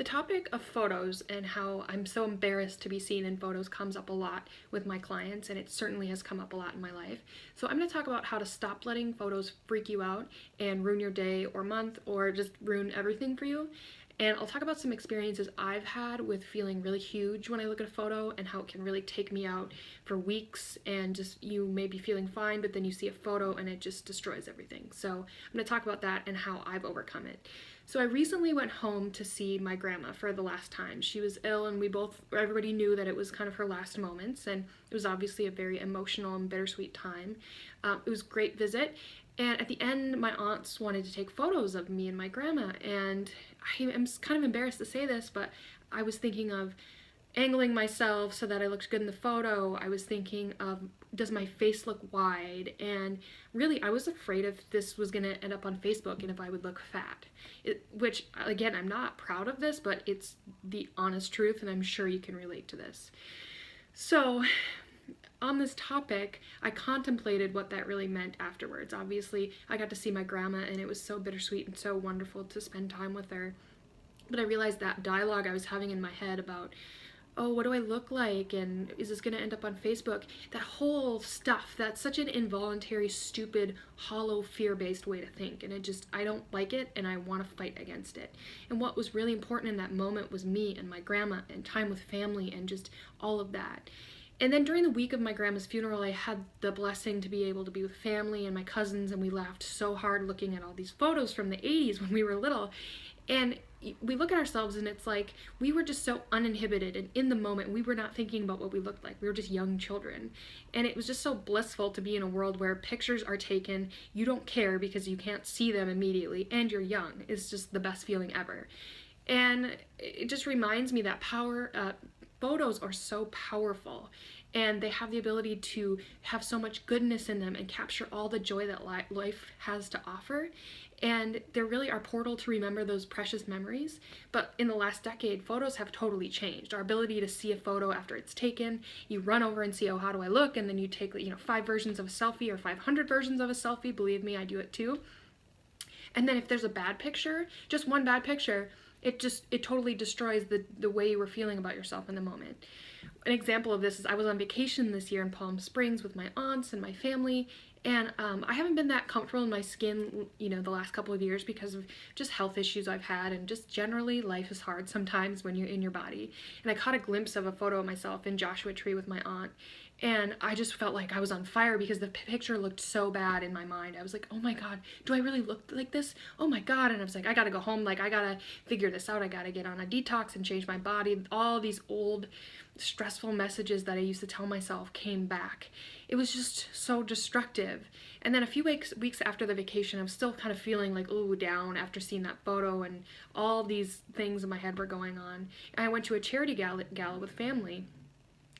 The topic of photos and how I'm so embarrassed to be seen in photos comes up a lot with my clients, and it certainly has come up a lot in my life. So I'm going to talk about how to stop letting photos freak you out and ruin your day or month or just ruin everything for you. And I'll talk about some experiences I've had with feeling really huge when I look at a photo and how it can really take me out for weeks, and just you may be feeling fine, but then you see a photo and it just destroys everything. So I'm going to talk about that and how I've overcome it. So I recently went home to see my grandma for the last time. She was ill, and everybody knew that it was kind of her last moments, and it was obviously a very emotional and bittersweet time. It was a great visit, and at the end, my aunts wanted to take photos of me and my grandma, and I'm kind of embarrassed to say this, but I was thinking of angling myself so that I looked good in the photo. I was thinking of, does my face look wide? And really, I was afraid if this was going to end up on Facebook and if I would look fat. Which, again, I'm not proud of this, but it's the honest truth, and I'm sure you can relate to this. So, on this topic, I contemplated what that really meant afterwards. Obviously, I got to see my grandma, and it was so bittersweet and so wonderful to spend time with her. But I realized that dialogue I was having in my head about, oh, what do I look like, and is this going to end up on Facebook? That whole stuff, that's such an involuntary, stupid, hollow, fear-based way to think, and I don't like it, and I want to fight against it. And what was really important in that moment was me and my grandma and time with family and just all of that. And then during the week of my grandma's funeral, I had the blessing to be able to be with family and my cousins, and we laughed so hard looking at all these photos from the 80s when we were little. And we look at ourselves and it's like we were just so uninhibited, and in the moment we were not thinking about what we looked like. We were just young children, and it was just so blissful to be in a world where pictures are taken, you don't care because you can't see them immediately, and you're young. It's just the best feeling ever. And it just reminds me that photos are so powerful, and they have the ability to have so much goodness in them and capture all the joy that life has to offer. And they're really our portal to remember those precious memories. But in the last decade, photos have totally changed. Our ability to see a photo after it's taken, you run over and see, oh, how do I look? And then you take, 5 versions of a selfie or 500 versions of a selfie. Believe me, I do it too. And then if there's a bad picture, just one bad picture, it totally destroys the way you were feeling about yourself in the moment. An example of this is I was on vacation this year in Palm Springs with my aunts and my family, and I haven't been that comfortable in my skin, the last couple of years because of just health issues I've had, and just generally life is hard sometimes when you're in your body. And I caught a glimpse of a photo of myself in Joshua Tree with my aunt, and I just felt like I was on fire because the picture looked so bad in my mind. I was like, oh my God, do I really look like this? Oh my God. And I was like, I gotta go home. Like, I gotta figure this out. I gotta get on a detox and change my body. All these old stressful messages that I used to tell myself came back. It was just so destructive. And then a few weeks after the vacation, I'm still kind of feeling like, ooh, down after seeing that photo, and all these things in my head were going on. And I went to a charity gala with family,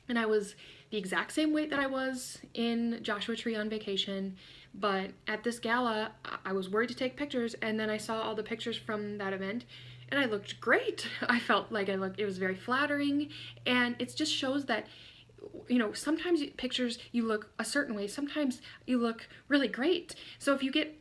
and I was the exact same weight that I was in Joshua Tree on vacation, but at this gala, I was worried to take pictures, and then I saw all the pictures from that event, and I looked great. I felt like it was very flattering, and it just shows that, sometimes pictures you look a certain way, sometimes you look really great. So if you get,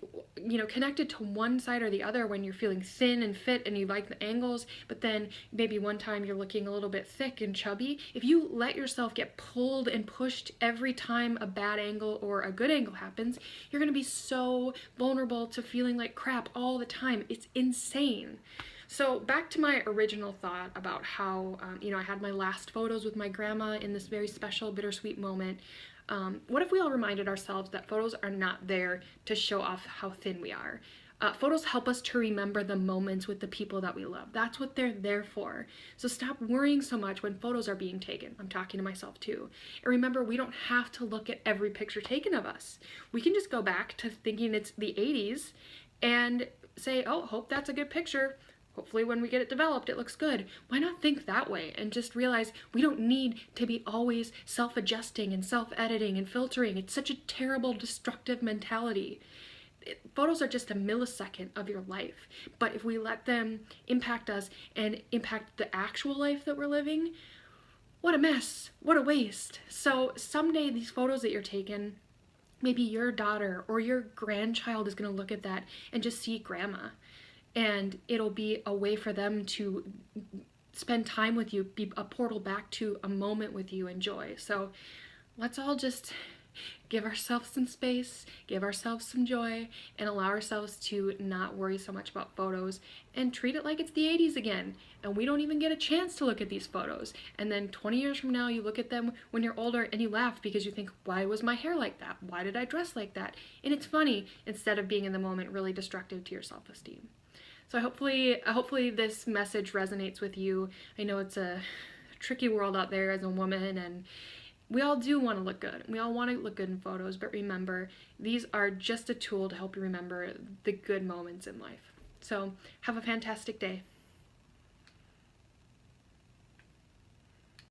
connected to one side or the other when you're feeling thin and fit and you like the angles, but then maybe one time you're looking a little bit thick and chubby, if you let yourself get pulled and pushed every time a bad angle or a good angle happens, you're going to be so vulnerable to feeling like crap all the time. It's insane. So back to my original thought about how, I had my last photos with my grandma in this very special, bittersweet moment. What if we all reminded ourselves that photos are not there to show off how thin we are? Photos help us to remember the moments with the people that we love. That's what they're there for. So stop worrying so much when photos are being taken. I'm talking to myself too. And remember, we don't have to look at every picture taken of us. We can just go back to thinking it's the 80s and say, oh, hope that's a good picture. Hopefully when we get it developed, it looks good. Why not think that way and just realize we don't need to be always self-adjusting and self-editing and filtering. It's such a terrible, destructive mentality. Photos are just a millisecond of your life, but if we let them impact us and impact the actual life that we're living, what a mess, what a waste. So someday these photos that you're taking, maybe your daughter or your grandchild is going to look at that and just see grandma. And it'll be a way for them to spend time with you, be a portal back to a moment with you and joy. So let's all just give ourselves some space, give ourselves some joy, and allow ourselves to not worry so much about photos and treat it like it's the 80s again. And we don't even get a chance to look at these photos. And then 20 years from now, you look at them when you're older and you laugh because you think, why was my hair like that? Why did I dress like that? And it's funny instead of being in the moment really destructive to your self-esteem. So hopefully this message resonates with you. I know it's a tricky world out there as a woman, and we all do want to look good. We all want to look good in photos, but remember, these are just a tool to help you remember the good moments in life. So have a fantastic day.